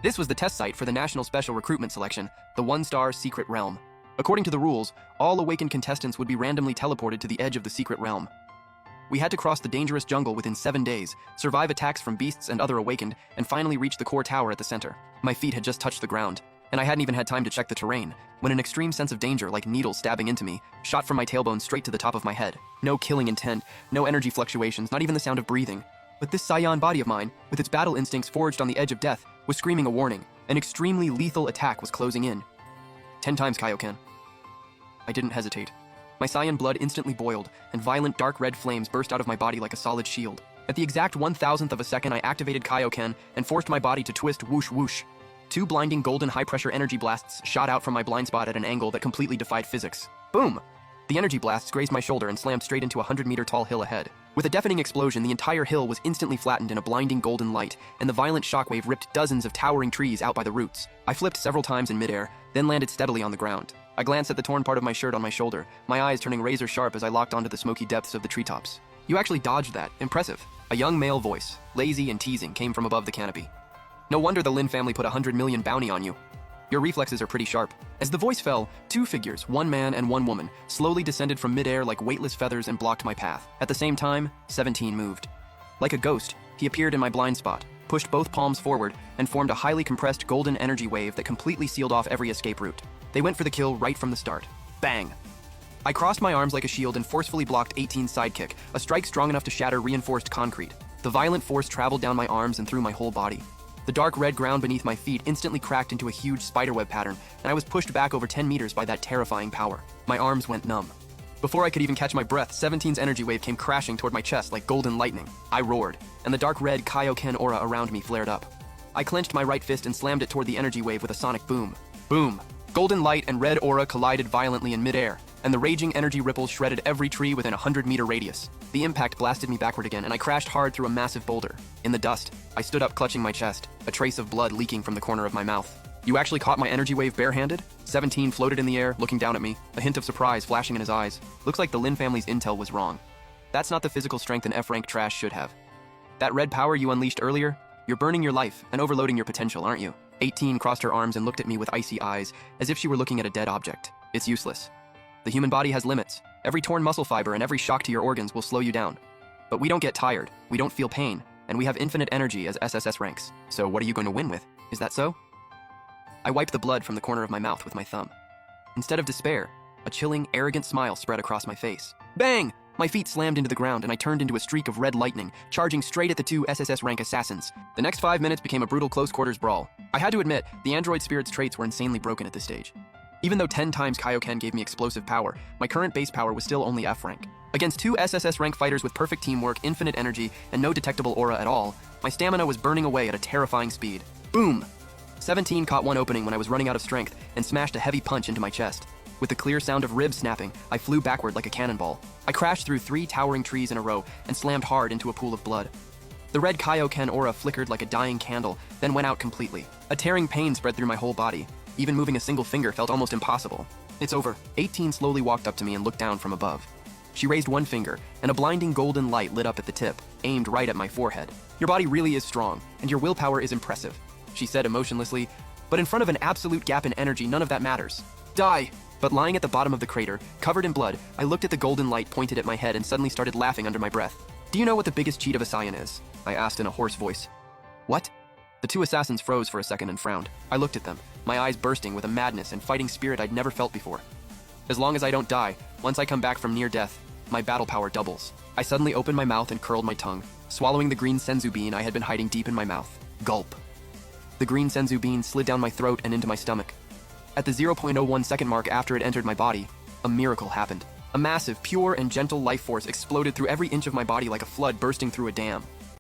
This was the test site for the National Special Recruitment Selection, the one-star Secret Realm. According to the rules, all awakened contestants would be randomly teleported to the edge of the Secret Realm. We had to cross the dangerous jungle within 7 days, survive attacks from beasts and other awakened, and finally reach the core tower at the center. My feet had just touched the ground, and I hadn't even had time to check the terrain, when an extreme sense of danger, like needles stabbing into me, shot from my tailbone straight to the top of my head. No killing intent, no energy fluctuations, not even the sound of breathing. But this Scion body of mine, with its battle instincts forged on the edge of death, was screaming a warning. An extremely lethal attack was closing in. 10 times, Kaioken. I didn't hesitate. My Scion blood instantly boiled, and violent dark red flames burst out of my body like a solid shield. At the exact 1,000th of a second, I activated Kaioken and forced my body to twist whoosh whoosh. 2 blinding golden high-pressure energy blasts shot out from my blind spot at an angle that completely defied physics. Boom! The energy blasts grazed my shoulder and slammed straight into a 100-meter-tall hill ahead. With a deafening explosion, the entire hill was instantly flattened in a blinding golden light, and the violent shockwave ripped dozens of towering trees out by the roots. I flipped several times in midair, then landed steadily on the ground. I glanced at the torn part of my shirt on my shoulder, my eyes turning razor sharp as I locked onto the smoky depths of the treetops. You actually dodged that. Impressive. A young male voice, lazy and teasing, came from above the canopy. No wonder the Lin family put a 100 million bounty on you. Your reflexes are pretty sharp. As the voice fell, 2 figures, 1 man and 1 woman, slowly descended from midair like weightless feathers and blocked my path. At the same time, 17 moved. Like a ghost, he appeared in my blind spot, pushed both palms forward, and formed a highly compressed golden energy wave that completely sealed off every escape route. They went for the kill right from the start. Bang! I crossed my arms like a shield and forcefully blocked 18's sidekick, a strike strong enough to shatter reinforced concrete. The violent force traveled down my arms and through my whole body. The dark red ground beneath my feet instantly cracked into a huge spiderweb pattern, and I was pushed back over 10 meters by that terrifying power. My arms went numb. Before I could even catch my breath, 17's energy wave came crashing toward my chest like golden lightning. I roared, and the dark red Kaioken aura around me flared up. I clenched my right fist and slammed it toward the energy wave with a sonic boom. Boom! Golden light and red aura collided violently in midair, and the raging energy ripples shredded every tree within a 100-meter radius. The impact blasted me backward again, and I crashed hard through a massive boulder. In the dust, I stood up clutching my chest, a trace of blood leaking from the corner of my mouth. You actually caught my energy wave barehanded? 17 floated in the air, looking down at me, a hint of surprise flashing in his eyes. Looks like the Lin family's intel was wrong. That's not the physical strength an F-rank trash should have. That red power you unleashed earlier? You're burning your life and overloading your potential, aren't you? 18 crossed her arms and looked at me with icy eyes, as if she were looking at a dead object. It's useless. The human body has limits. Every torn muscle fiber and every shock to your organs will slow you down. But we don't get tired, we don't feel pain, and we have infinite energy as SSS ranks. So what are you going to win with? Is that so? I wiped the blood from the corner of my mouth with my thumb. Instead of despair, a chilling, arrogant smile spread across my face. Bang! My feet slammed into the ground and I turned into a streak of red lightning, charging straight at the 2 SSS rank assassins. The next 5 minutes became a brutal close-quarters brawl. I had to admit, the android spirit's traits were insanely broken at this stage. Even though 10 times Kaioken gave me explosive power, my current base power was still only F rank. Against 2 SSS rank fighters with perfect teamwork, infinite energy, and no detectable aura at all, my stamina was burning away at a terrifying speed. Boom! 17 caught one opening when I was running out of strength and smashed a heavy punch into my chest. With the clear sound of ribs snapping, I flew backward like a cannonball. I crashed through 3 towering trees in a row and slammed hard into a pool of blood. The red Kaioken aura flickered like a dying candle, then went out completely. A tearing pain spread through my whole body. Even moving a single finger felt almost impossible. It's over. 18 slowly walked up to me and looked down from above. She raised one finger, and a blinding golden light lit up at the tip, aimed right at my forehead. Your body really is strong, and your willpower is impressive, she said emotionlessly, but in front of an absolute gap in energy, none of that matters. Die! But lying at the bottom of the crater, covered in blood, I looked at the golden light pointed at my head and suddenly started laughing under my breath. Do you know what the biggest cheat of a Scion is? I asked in a hoarse voice. What? The 2 assassins froze for a second and frowned. I looked at them, my eyes bursting with a madness and fighting spirit I'd never felt before. As long as I don't die, once I come back from near death, my battle power doubles. I suddenly opened my mouth and curled my tongue, swallowing the green senzu bean I had been hiding deep in my mouth. Gulp. The green senzu bean slid down my throat and into my stomach. At the 0.01 second mark after it entered my body, a miracle happened. A massive, pure, and gentle life force exploded through every inch of my body like a flood bursting through a dam.